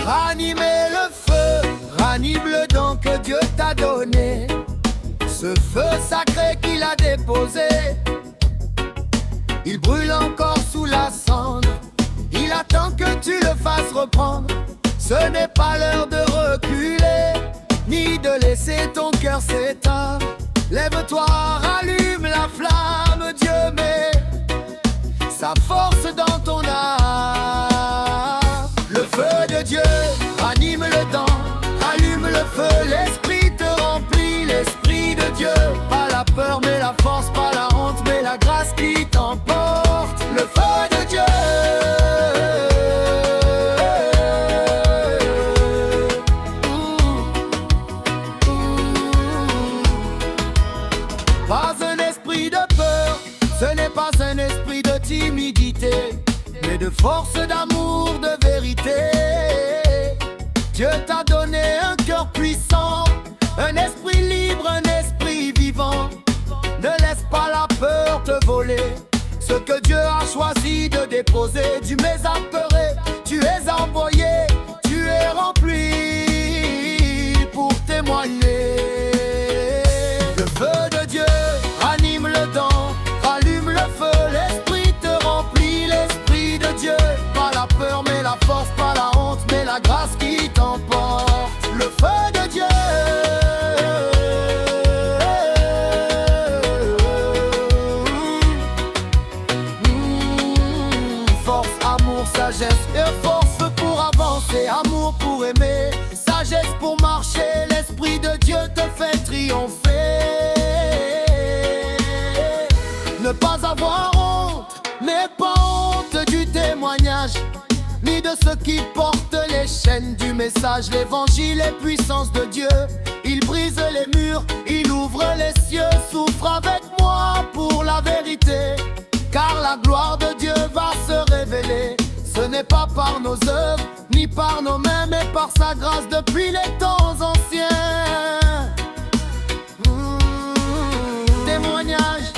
Ranimer le feu, ranime le don que Dieu t'a donné. Ce feu sacré qu'il a déposé, il brûle encore sous la cendre. Il attend que tu le fasses reprendre. Ce n'est pas l'heure de reculer, ni de laisser ton cœur s'éteindre. Lève-toi, rallume la flamme, Dieu met sa force dans ton âme. Le feu de Dieu ranime le temps, allume le feu, l'esprit te remplit, l'esprit de Dieu. Pas la peur mais la force, pas la honte mais la grâce qui t'emporte. Le feu de Dieu. Pas un esprit de peur, ce n'est pas un esprit de timidité, mais de force, d'amour, de vérité. Dieu t'a donné un cœur puissant, un esprit libre, un esprit vivant. Ne laisse pas la peur te voler ce que Dieu a choisi de déposer. Tu m'es apeuré, tu es envoyé, tu es rempli pour témoigner. Le feu de Dieu ranime le don, rallume le feu, l'esprit te remplit, l'esprit de Dieu. Pas la peur mais la force, pas la honte mais la grâce qui t'emporte. Le feu de Dieu. Force, amour, sagesse et force pour avancer, amour pour aimer, sagesse pour marcher. L'esprit de Dieu te fait triompher. Ne pas avoir honte, n'aie pas honte du témoignage, ni de ceux qui portent les chaînes du message. L'évangile est puissance de Dieu, il brise les murs, il ouvre les cieux. Souffre avec moi pour la vérité, car la gloire de Dieu va se révéler. Ce n'est pas par nos œuvres, ni par nos mains, mais par sa grâce depuis les temps anciens. Témoignage,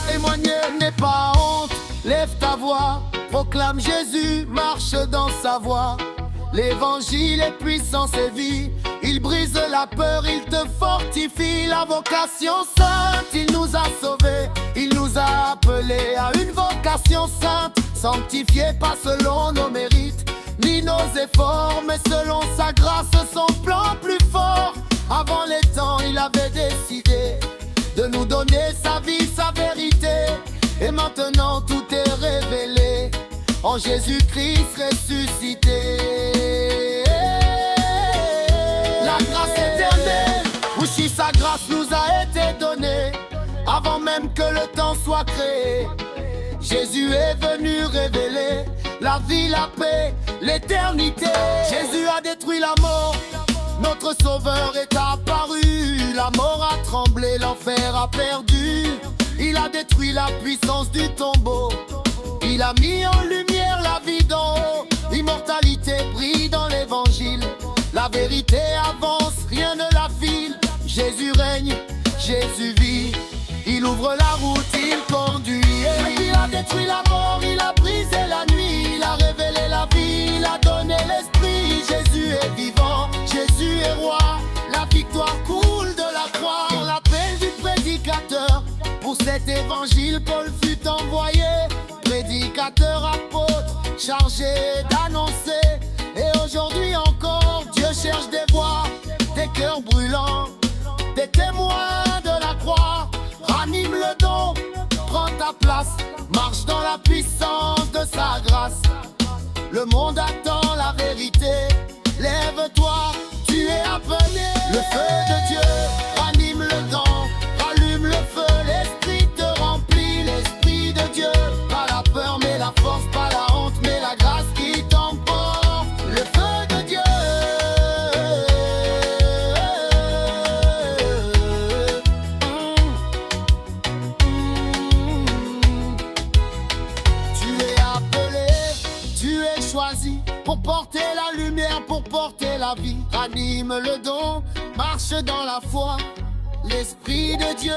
témoigner n'est pas honte. Lève ta voix, proclame Jésus, marche dans sa voie. L'évangile est puissance et vie, il brise la peur, il te fortifie. La vocation sainte, il nous a sauvés, il nous a appelés à une vocation sainte. Sanctifiés pas selon nos mérites, ni nos efforts, mais selon sa grâce, son plan plus fort. Avant les temps, il avait décidé de nous donner sa vie, sa vérité. Et maintenant tout est révélé en Jésus-Christ ressuscité. La grâce éternelle, oui, sa grâce nous a été donnée avant même que le temps soit créé. Jésus est venu révéler la vie, la paix, l'éternité. Jésus a détruit la mort, notre sauveur est apparu. La mort a tremblé, l'enfer a perdu. Il a détruit la puissance du tombeau, il a mis en lumière la vie d'en haut. L'immortalité brille dans l'évangile, la vérité avance, rien ne la file. Jésus règne, Jésus vit, il ouvre la route, il conduit. Il a détruit la mort, il a brisé la nuit, il a révélé la vie, il a donné l'esprit. Jésus est vivant, Jésus est roi, la victoire coule de la croix. L'appel du prédicateur, pour cet évangile Paul fut envoyé. Prédicateur, apôtre, chargé d'annoncer. Et aujourd'hui encore, Dieu cherche des voix, des cœurs brûlants, des témoins de la croix. Ranime le don, prends ta place, marche dans la puissance de sa grâce. Le monde attend la vérité, lève-toi, tu es appelé. Le feu de Dieu ranime le don, rallume le feu, l'esprit te remplit, l'esprit de Dieu. Pas la peur mais la force, pas la honte mais la grâce qui t'emporte. Le feu de Dieu. Tu es appelé, tu es choisi pour porter la lumière, pour porter la vie. Ranime le don, marche dans la foi, l'esprit de Dieu